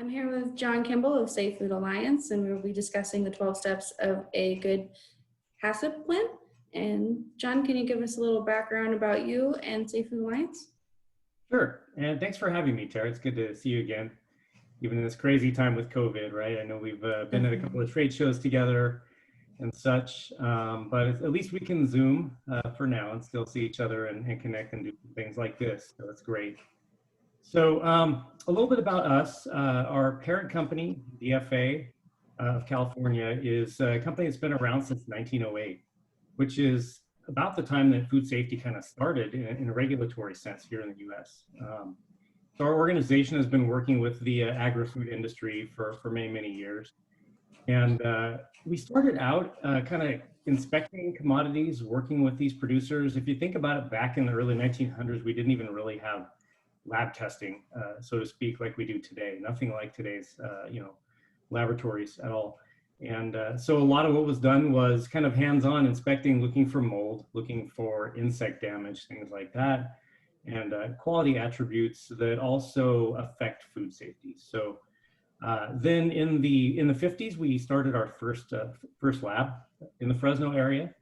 I'm here with John Kimble of Safe Food Alliance, and we'll be discussing the 12 steps of a good HACCP plan. And John, can you give us a little background about you and Safe Food Alliance? Sure, and thanks for having me, Tara. It's good to see you again, even in this crazy time with COVID, right? I know we've been at a couple of trade shows together and such, but at least we can Zoom for now and still see each other and connect and do things like this, so that's great. So a little bit about us. Our parent company, DFA of California, is a company that's been around since 1908, which is about the time that food safety kind of started in a regulatory sense here in the US. So our organization has been working with the agri-food industry for many, many years. And we started out kind of inspecting commodities, working with these producers. If you think about it, back in the early 1900s, we didn't even really have lab testing, so to speak, like we do today. Nothing like today's, laboratories at all. And so a lot of what was done was kind of hands-on inspecting, looking for mold, looking for insect damage, things like that, and quality attributes that also affect food safety. So then in the 50s, we started our first lab in the Fresno area.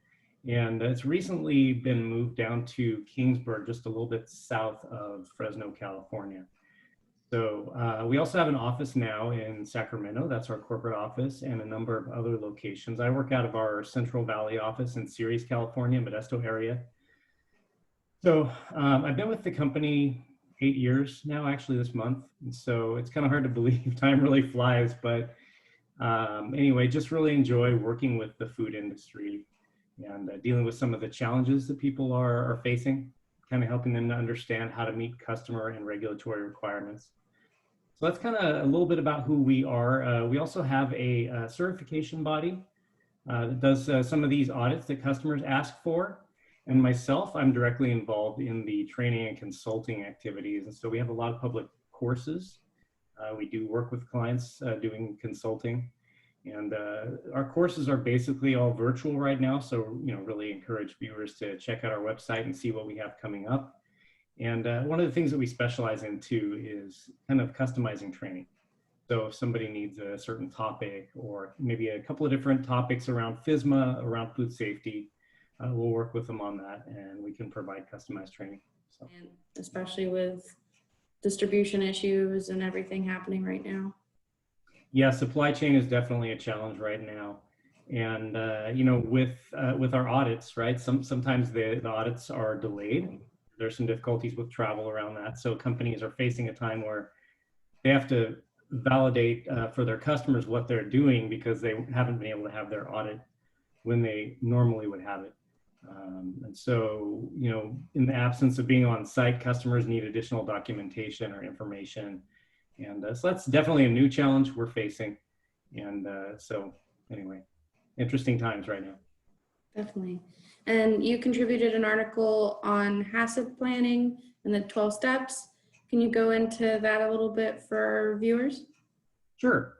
And it's recently been moved down to Kingsburg, just a little bit south of Fresno, California. So we also have an office now in Sacramento. That's our corporate office, and a number of other locations. I work out of our Central Valley office in Ceres, California, Modesto area. So I've been with the company 8 years now, actually this month. And so it's kind of hard to believe time really flies, but anyway, just really enjoy working with the food industry and dealing with some of the challenges that people are facing, kind of helping them to understand how to meet customer and regulatory requirements. So that's kind of a little bit about who we are. We also have a certification body that does some of these audits that customers ask for. And myself, I'm directly involved in the training and consulting activities. And so we have a lot of public courses. We do work with clients doing consulting. And our courses are basically all virtual right now. So, really encourage viewers to check out our website and see what we have coming up. And one of the things that we specialize in too is kind of customizing training. So if somebody needs a certain topic or maybe a couple of different topics around FSMA, around food safety, we'll work with them on that and we can provide customized training. So. And especially with distribution issues and everything happening right now. Yeah, supply chain is definitely a challenge right now. And, with our audits, right, sometimes the audits are delayed. There's some difficulties with travel around that. So companies are facing a time where they have to validate for their customers what they're doing because they haven't been able to have their audit when they normally would have it. And so, in the absence of being on site, customers need additional documentation or information. And so that's definitely a new challenge we're facing. And so anyway, interesting times right now. Definitely. And you contributed an article on HACCP planning and the 12 steps. Can you go into that a little bit for our viewers? Sure.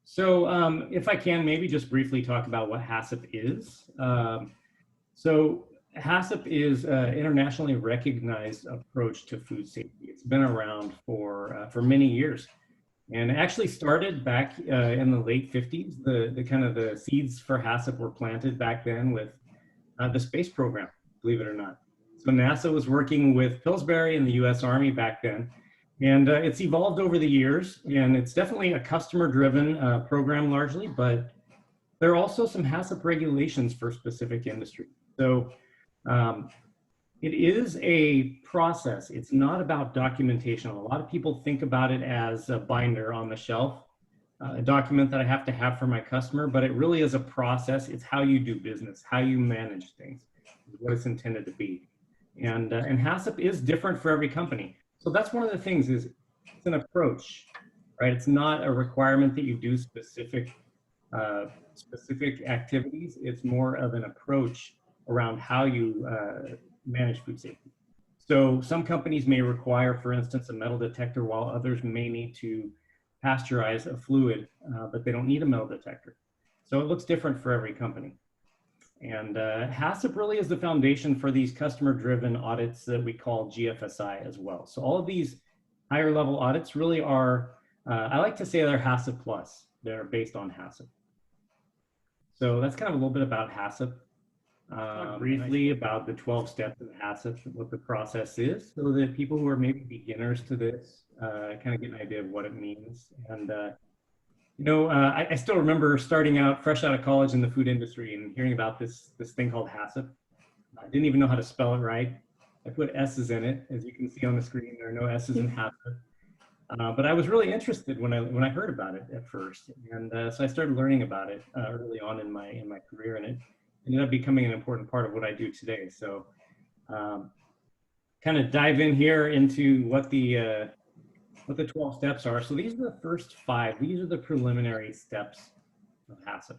So if I can, maybe just briefly talk about what HACCP is. So HACCP is an internationally recognized approach to food safety. It's been around for many years, and it actually started back in the late 50s. The kind of the seeds for HACCP were planted back then with the space program, believe it or not. So NASA was working with Pillsbury and the U.S. Army back then, and it's evolved over the years, and it's definitely a customer-driven program largely, but there are also some HACCP regulations for specific industries. So it is a process. It's not about documentation. A lot of people think about it as a binder on the shelf, a document that I have to have for my customer, but it really is a process. It's how you do business, how you manage things, what it's intended to be. And HACCP is different for every company. So that's one of the things is it's an approach, right? It's not a requirement that you do specific activities. It's more of an approach around how you manage food safety. So some companies may require, for instance, a metal detector, while others may need to pasteurize a fluid, but they don't need a metal detector. So it looks different for every company. And HACCP really is the foundation for these customer-driven audits that we call GFSI as well. So all of these higher level audits really are I like to say they're HACCP plus. They're based on HACCP. So that's kind of a little bit about HACCP. Briefly about the 12 steps of HACCP, what the process is, so that people who are maybe beginners to this kind of get an idea of what it means. And I still remember starting out fresh out of college in the food industry and hearing about this thing called HACCP. I didn't even know how to spell it right. I put S's in it, as you can see on the screen. There are no S's in HACCP. But I was really interested when I heard about it at first, and so I started learning about it early on in my career, and it ended up becoming an important part of what I do today. So, kind of dive in here into what the 12 steps are. So these are the first 5. These are the preliminary steps of HACCP.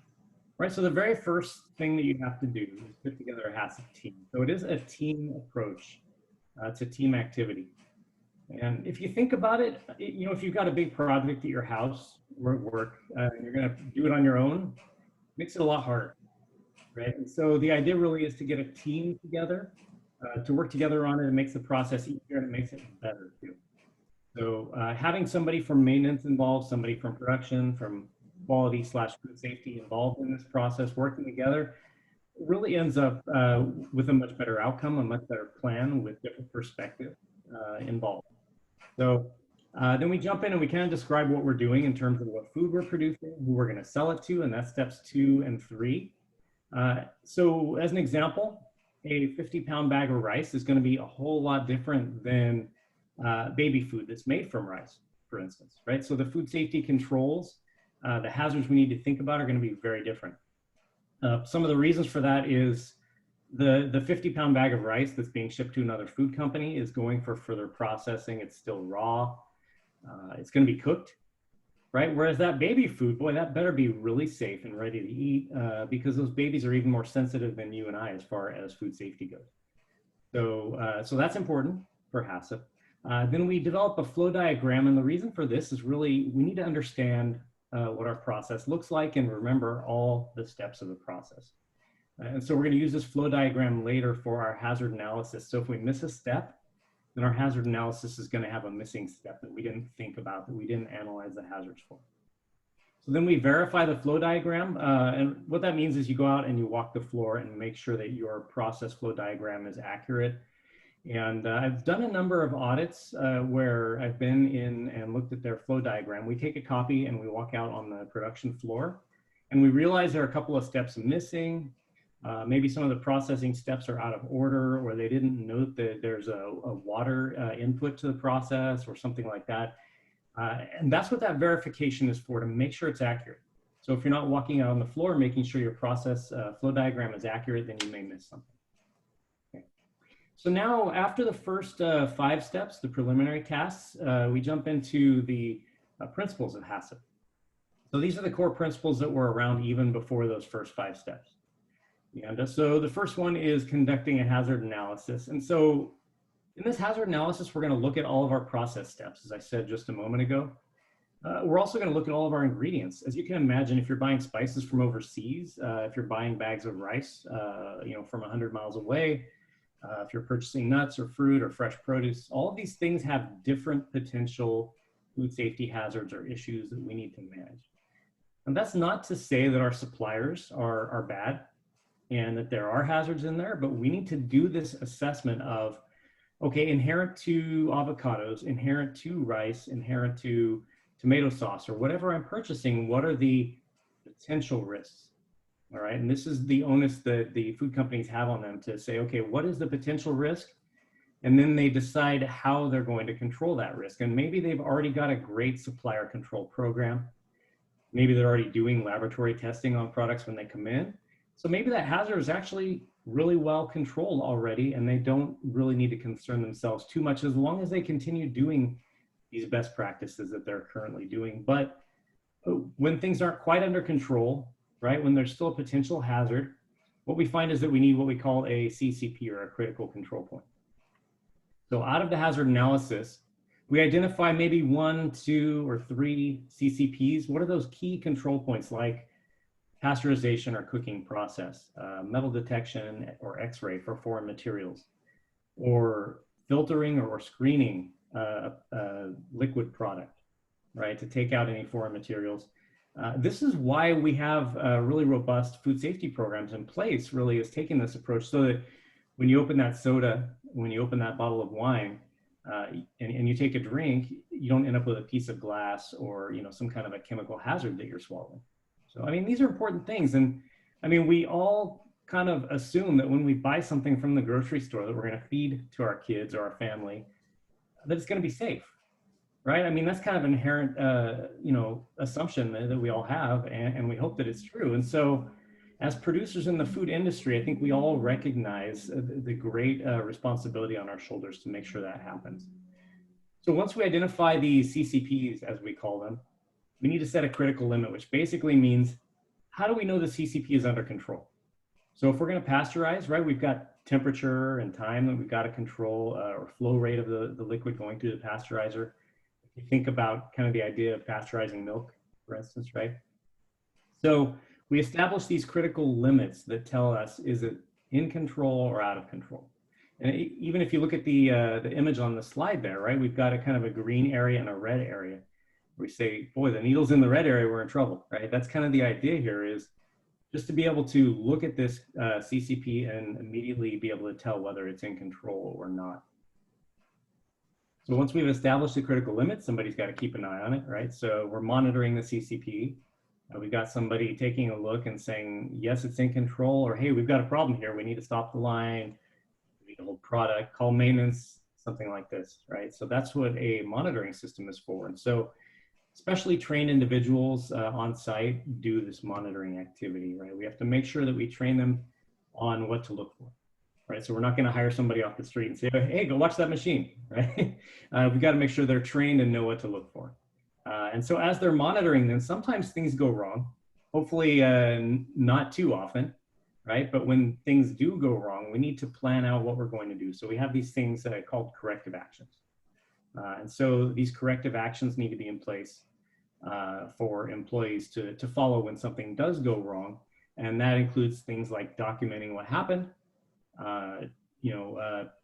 Right, so the very first thing that you have to do is put together a HACCP team. So it is a team approach. It's a team activity. And if you think about it, if you've got a big project at your house or at work, and you're going to do it on your own, it makes it a lot harder, right? And so the idea really is to get a team together, to work together on it. It makes the process easier and it makes it better too. So having somebody from maintenance involved, somebody from production, from quality/food safety involved in this process, working together, really ends up with a much better outcome, a much better plan with different perspectives involved. So then we jump in and we kind of describe what we're doing in terms of what food we're producing, who we're going to sell it to, and that's steps 2 and 3. So as an example, a 50-pound bag of rice is going to be a whole lot different than baby food that's made from rice, for instance, right? So the food safety controls, the hazards we need to think about are going to be very different. Some of the reasons for that is the 50-pound bag of rice that's being shipped to another food company is going for further processing. It's still raw. It's going to be cooked, right? Whereas that baby food, boy, that better be really safe and ready to eat because those babies are even more sensitive than you and I as far as food safety goes. So that's important for HACCP. Then we develop a flow diagram, and the reason for this is really we need to understand what our process looks like and remember all the steps of the process. And so we're going to use this flow diagram later for our hazard analysis. So if we miss a step, then our hazard analysis is going to have a missing step that we didn't think about, that we didn't analyze the hazards for. So then we verify the flow diagram. And what that means is you go out and you walk the floor and make sure that your process flow diagram is accurate. And I've done a number of audits where I've been in and looked at their flow diagram. We take a copy and we walk out on the production floor and we realize there are a couple of steps missing. Maybe some of the processing steps are out of order, or they didn't note that there's a water input to the process or something like that. And that's what that verification is for, to make sure it's accurate. So if you're not walking out on the floor, making sure your process flow diagram is accurate, then you may miss something. Okay. So now after the first 5 steps, the preliminary tasks, we jump into the principles of HACCP. So these are the core principles that were around even before those first 5 steps. And so the first one is conducting a hazard analysis. And so in this hazard analysis, we're going to look at all of our process steps, as I said just a moment ago. We're also going to look at all of our ingredients. As you can imagine, if you're buying spices from overseas, if you're buying bags of rice, from 100 miles away, if you're purchasing nuts or fruit or fresh produce, all of these things have different potential food safety hazards or issues that we need to manage. And that's not to say that our suppliers are bad and that there are hazards in there, but we need to do this assessment of, okay, inherent to avocados, inherent to rice, inherent to tomato sauce, or whatever I'm purchasing, what are the potential risks? All right, and this is the onus that the food companies have on them to say, okay, what is the potential risk? And then they decide how they're going to control that risk. And maybe they've already got a great supplier control program. Maybe they're already doing laboratory testing on products when they come in. So maybe that hazard is actually really well controlled already, and they don't really need to concern themselves too much as long as they continue doing these best practices that they're currently doing. But when things aren't quite under control, right, when there's still a potential hazard, what we find is that we need what we call a CCP, or a critical control point. So out of the hazard analysis, we identify maybe 1, 2, or 3 CCPs. What are those key control points, like pasteurization or cooking process, metal detection or X-ray for foreign materials, or filtering or screening liquid product, right, to take out any foreign materials. This is why we have really robust food safety programs in place, really, is taking this approach so that when you open that soda, when you open that bottle of wine, and you take a drink, you don't end up with a piece of glass or, you know, some kind of a chemical hazard that you're swallowing. So, I mean, these are important things. And I mean, we all kind of assume that when we buy something from the grocery store that we're going to feed to our kids or our family, that it's going to be safe, right? I mean, that's kind of an inherent, you know, assumption that we all have, and we hope that it's true. And so, as producers in the food industry, I think we all recognize the great responsibility on our shoulders to make sure that happens. So once we identify these CCPs, as we call them, we need to set a critical limit, which basically means, how do we know the CCP is under control? So if we're going to pasteurize, right, we've got temperature and time that we've got to control, or flow rate of the liquid going through the pasteurizer. If you think about kind of the idea of pasteurizing milk, for instance, right? So we establish these critical limits that tell us, is it in control or out of control? And even if you look at the image on the slide there, right, we've got a kind of a green area and a red area. We say, boy, the needle's in the red area, we're in trouble, right? That's kind of the idea here, is just to be able to look at this CCP and immediately be able to tell whether it's in control or not. So once we've established the critical limits, somebody's got to keep an eye on it, right? So we're monitoring the CCP. We've got somebody taking a look and saying, yes, it's in control, or hey, we've got a problem here. We need to stop the line. We need to hold product, call maintenance, something like this, right? So that's what a monitoring system is for. And so especially trained individuals on site do this monitoring activity, right? We have to make sure that we train them on what to look for, right? So we're not going to hire somebody off the street and say, hey, go watch that machine, right? We've got to make sure they're trained and know what to look for. And so as they're monitoring them, sometimes things go wrong, hopefully not too often, right? But when things do go wrong, we need to plan out what we're going to do. So we have these things called corrective actions. And so these corrective actions need to be in place for employees to follow when something does go wrong. And that includes things like documenting what happened,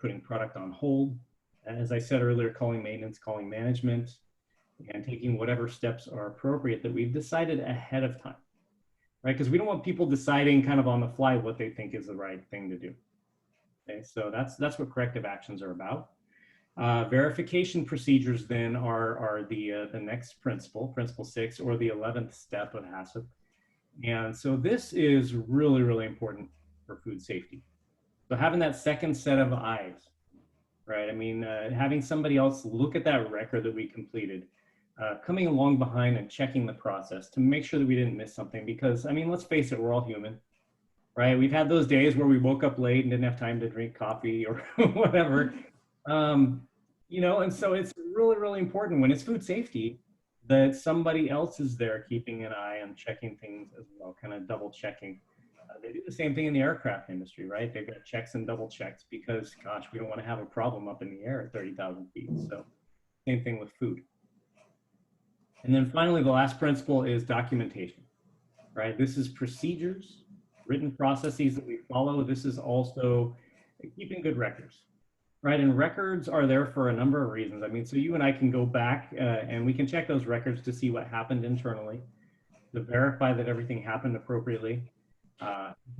putting product on hold. As I said earlier, calling maintenance, calling management, and taking whatever steps are appropriate that we've decided ahead of time, right? Because we don't want people deciding kind of on the fly what they think is the right thing to do. Okay, so that's what corrective actions are about. Verification procedures then are the next principle 6, or the 11th step of HACCP. And so this is really, really important for food safety. So having that second set of eyes, right? I mean, having somebody else look at that record that we completed, coming along behind and checking the process to make sure that we didn't miss something. Because, I mean, let's face it, we're all human, right? We've had those days where we woke up late and didn't have time to drink coffee or whatever. And so it's really, really important when it's food safety that somebody else is there keeping an eye on checking things as well, kind of double checking. They do the same thing in the aircraft industry, right? They've got checks and double checks because, gosh, we don't want to have a problem up in the air at 30,000 feet. So same thing with food. And then finally, the last principle is documentation, right? This is procedures, written processes that we follow. This is also keeping good records, right? And records are there for a number of reasons. I mean, so you and I can go back and we can check those records to see what happened internally, to verify that everything happened appropriately.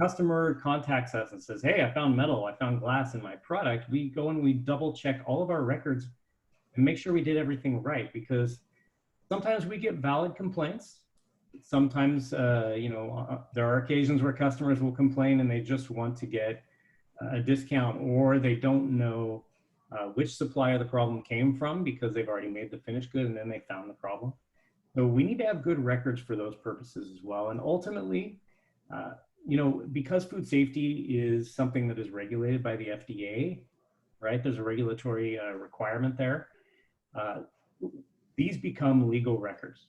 Customer contacts us and says, hey, I found metal, I found glass in my product. We go and we double check all of our records and make sure we did everything right, because sometimes we get valid complaints. Sometimes, there are occasions where customers will complain and they just want to get a discount, or they don't know which supplier the problem came from because they've already made the finished good and then they found the problem. So we need to have good records for those purposes as well. And ultimately, because food safety is something that is regulated by the FDA, right? There's a regulatory requirement there. These become legal records,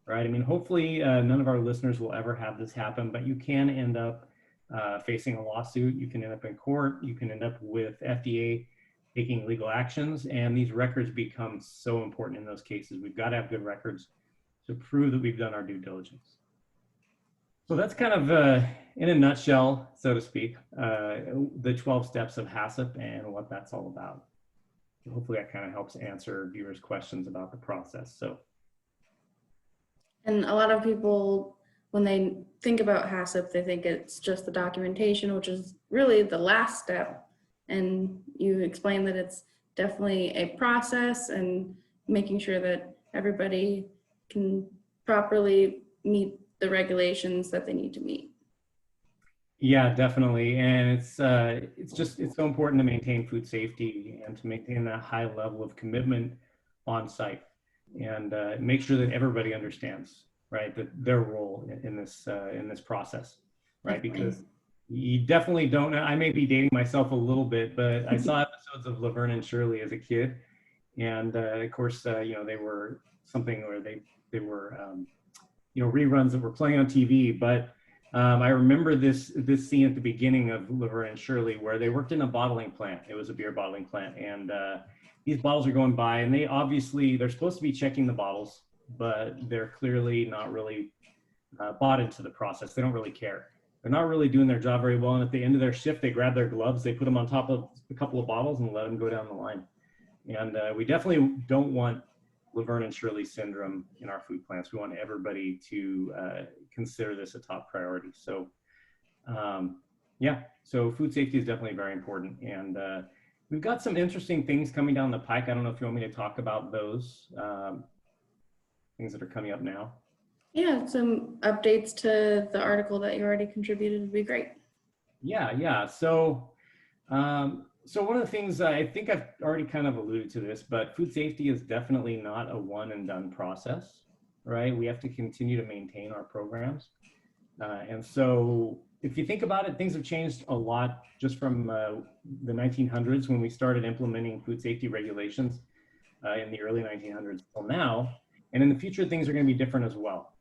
right? I mean, hopefully none of our listeners will ever have this happen, but you can end up facing a lawsuit. You can end up in court. You can end up with FDA taking legal actions, and these records become so important in those cases. We've got to have good records to prove that we've done our due diligence. So that's kind of, in a nutshell, so to speak, the 12 steps of HACCP and what that's all about. So hopefully that kind of helps answer viewers' questions about the process. So And a lot of people, when they think about HACCP, they think it's just the documentation, which is really the last step. And you explain that it's definitely a process and making sure that everybody can properly meet the regulations that they need to meet. Yeah, definitely. And it's so important to maintain food safety and to maintain that high level of commitment on site and make sure that everybody understands, right, that their role in this process, right? Definitely. Because you definitely don't. I may be dating myself a little bit, but I saw episodes of Laverne and Shirley as a kid, and of course, they were something where they were reruns that were playing on TV. But I remember this scene at the beginning of Laverne and Shirley where they worked in a bottling plant. It was a beer bottling plant, and these bottles are going by, and they're supposed to be checking the bottles, but they're clearly not really bought into the process. They don't really care. They're not really doing their job very well. And at the end of their shift, they grab their gloves, they put them on top of a couple of bottles, and let them go down the line. And we definitely don't want Laverne and Shirley syndrome in our food plants. We want everybody to consider this a top priority. So yeah, so food safety is definitely very important. And we've got some interesting things coming down the pike. I don't know if you want me to talk about those things that are coming up now. Yeah, some updates to the article that you already contributed would be great. Yeah. So one of the things, I think I've already kind of alluded to this, but food safety is definitely not a one and done process, right? We have to continue to maintain our programs. And so if you think about it, things have changed a lot just from the 1900s when we started implementing food safety regulations in the early 1900s till now. And in the future, things are going to be different as well.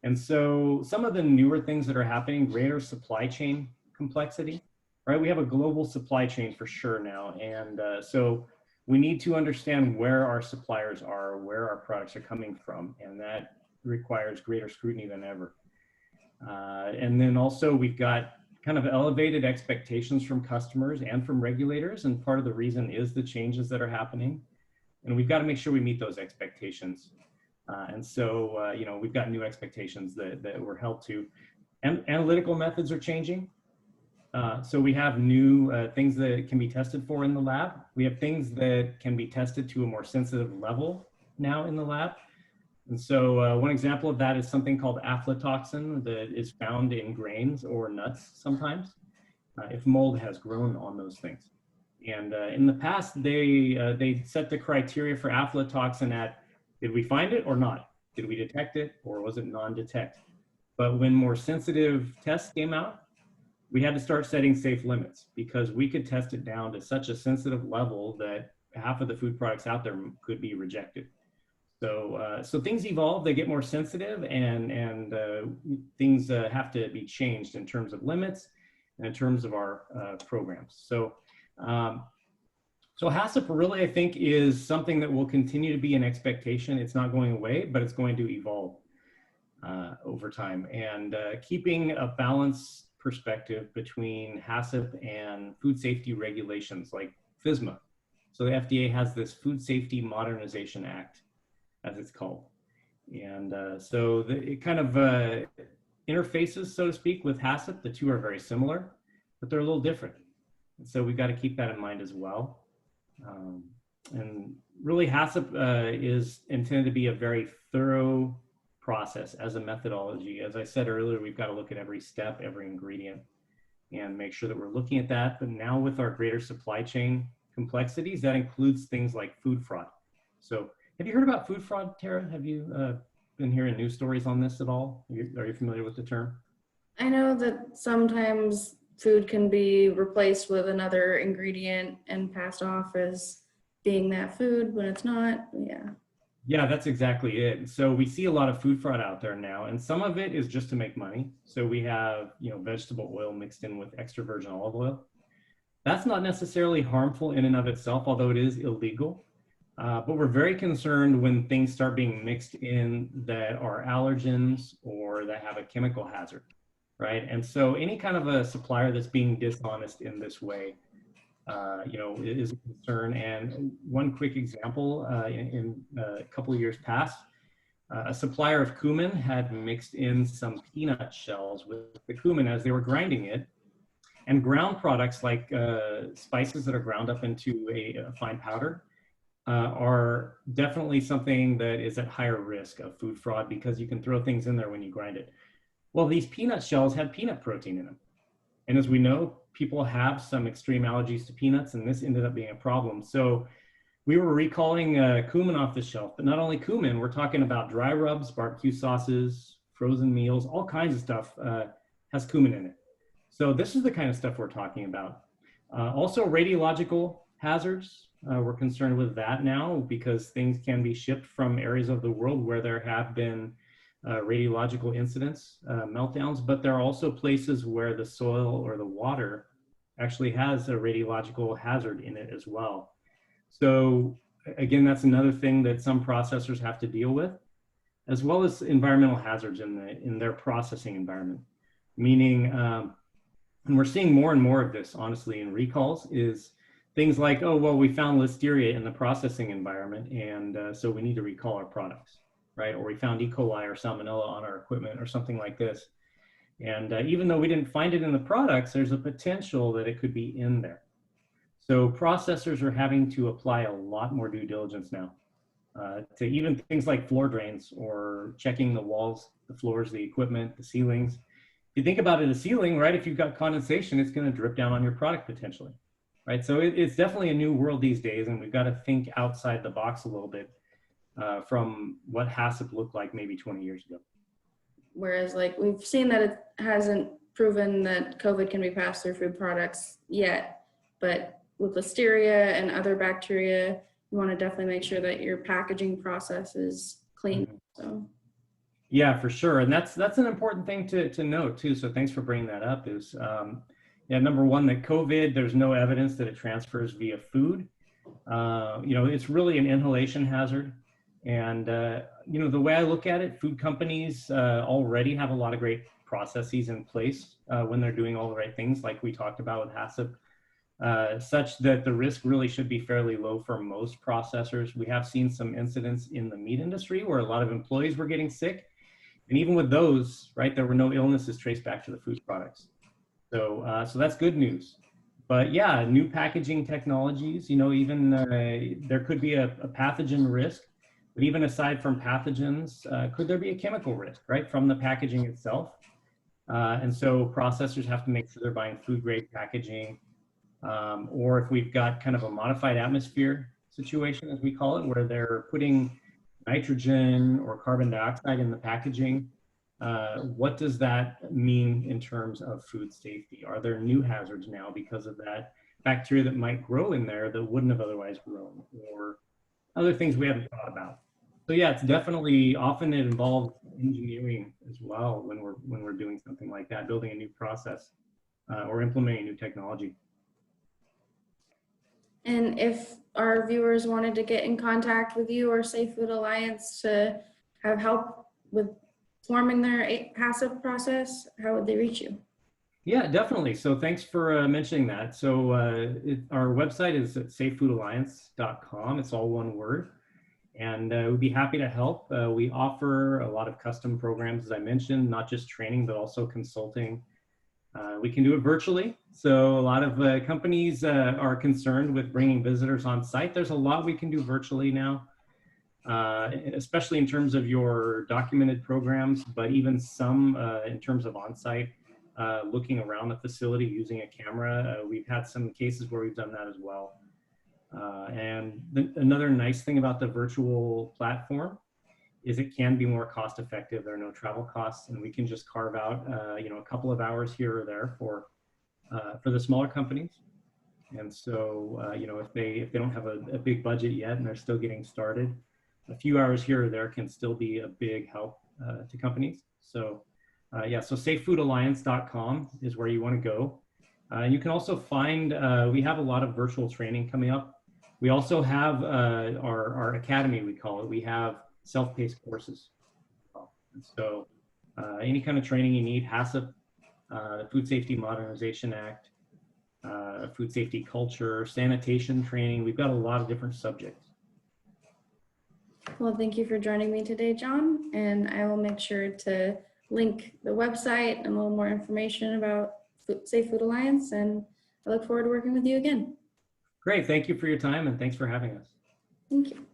And so some of the newer things that are happening, greater supply chain complexity, right? We have a global supply chain for sure now. And so we need to understand where our suppliers are, where our products are coming from. And that requires greater scrutiny than ever. And then also we've got kind of elevated expectations from customers and from regulators. And part of the reason is the changes that are happening. And we've got to make sure we meet those expectations. And so, we've got new expectations that we're held to. And analytical methods are changing. So we have new things that can be tested for in the lab. We have things that can be tested to a more sensitive level now in the lab. And so one example of that is something called aflatoxin that is found in grains or nuts sometimes, if mold has grown on those things. And in the past, they set the criteria for aflatoxin at, did we find it or not? Did we detect it or was it non-detect? But when more sensitive tests came out, we had to start setting safe limits because we could test it down to such a sensitive level that half of the food products out there could be rejected. So things evolve, they get more sensitive, and things have to be changed in terms of limits and in terms of our programs. So HACCP really, I think, is something that will continue to be an expectation. It's not going away, but it's going to evolve over time. And keeping a balanced perspective between HACCP and food safety regulations like FSMA. So the FDA has this Food Safety Modernization Act, as it's called. And so it kind of interfaces, so to speak, with HACCP. The two are very similar, but they're a little different. And so we've got to keep that in mind as well. And really HACCP is intended to be a very thorough process as a methodology. As I said earlier, we've got to look at every step, every ingredient, and make sure that we're looking at that. But now with our greater supply chain complexities, that includes things like food fraud. So have you heard about food fraud, Tara? Have you been hearing news stories on this at all? Are you familiar with the term? I know that sometimes food can be replaced with another ingredient and passed off as being that food when it's not. Yeah. Yeah, that's exactly it. So we see a lot of food fraud out there now, and some of it is just to make money. So we have, vegetable oil mixed in with extra virgin olive oil. That's not necessarily harmful in and of itself, although it is illegal. But we're very concerned when things start being mixed in that are allergens or that have a chemical hazard, right? And so any kind of a supplier that's being dishonest in this way, is a concern. And one quick example, in a couple of years past, A supplier of cumin had mixed in some peanut shells with the cumin as they were grinding it. And ground products like spices that are ground up into a fine powder are definitely something that is at higher risk of food fraud because you can throw things in there when you grind it. Well, these peanut shells had peanut protein in them. And as we know, people have some extreme allergies to peanuts, and this ended up being a problem. So we were recalling cumin off the shelf, but not only cumin, we're talking about dry rubs, barbecue sauces, frozen meals, all kinds of stuff has cumin in it. So this is the kind of stuff we're talking about. Also radiological hazards. We're concerned with that now because things can be shipped from areas of the world where there have been radiological incidents, meltdowns, but there are also places where the soil or the water actually has a radiological hazard in it as well. So again, that's another thing that some processors have to deal with, as well as environmental hazards in their processing environment. Meaning, and we're seeing more and more of this, honestly, in recalls, is things like, oh, well, we found listeria in the processing environment, and so we need to recall our products, right? Or we found E. coli or salmonella on our equipment or something like this. And even though we didn't find it in the products, there's a potential that it could be in there. So processors are having to apply a lot more due diligence now to even things like floor drains or checking the walls, the floors, the equipment, the ceilings. If you think about it, a ceiling, right? If you've got condensation, it's going to drip down on your product potentially, right? So it's definitely a new world these days, and we've got to think outside the box a little bit from what HACCP looked like maybe 20 years ago. Whereas like we've seen that it hasn't proven that COVID can be passed through food products yet, but with listeria and other bacteria, you want to definitely make sure that your packaging process is clean. So. Yeah, for sure. And that's an important thing to note too. So thanks for bringing that up is, yeah, number one, that COVID, there's no evidence that it transfers via food. You know, it's really an inhalation hazard. And, you know, the way I look at it, food companies already have a lot of great processes in place when they're doing all the right things, like we talked about with HACCP. Such that the risk really should be fairly low for most processors. We have seen some incidents in the meat industry where a lot of employees were getting sick. And even with those, right, there were no illnesses traced back to the food products. So, so that's good news. But yeah, new packaging technologies, you know, even there could be a pathogen risk. But even aside from pathogens, could there be a chemical risk, right, from the packaging itself? And so processors have to make sure they're buying food grade packaging. Or if we've got kind of a modified atmosphere situation, as we call it, where they're putting nitrogen or carbon dioxide in the packaging, what does that mean in terms of food safety? Are there new hazards now because of that bacteria that might grow in there that wouldn't have otherwise grown, or other things we haven't thought about? So yeah, it's definitely, often it involves engineering as well when we're doing something like that, building a new process or implementing new technology. And if our viewers wanted to get in contact with you or Safe Food Alliance to have help with forming their HACCP process, how would they reach you? Yeah, definitely. So thanks for mentioning that. So our website is at safefoodalliance.com. It's all one word. And we'd be happy to help. We offer a lot of custom programs, as I mentioned, not just training, but also consulting. We can do it virtually. So a lot of companies are concerned with bringing visitors on site. There's a lot we can do virtually now, especially in terms of your documented programs, but even some in terms of on-site, looking around the facility using a camera. We've had some cases where we've done that as well. And another nice thing about the virtual platform is it can be more cost effective. There are no travel costs, and we can just carve out you know, a couple of hours here or there for the smaller companies. And so you know, if they don't have a big budget yet and they're still getting started, a few hours here or there can still be a big help to companies. So yeah, so safefoodalliance.com is where you want to go. You can also find, we have a lot of virtual training coming up. We also have our academy, we call it. We have self-paced courses. And so any kind of training you need, HACCP, the Food Safety Modernization Act, food safety culture, sanitation training. We've got a lot of different subjects. Well, thank you for joining me today, John, and I will make sure to link the website and a little more information about Safe Food Alliance, and I look forward to working with you again. Great. Thank you for your time and thanks for having us. Thank you.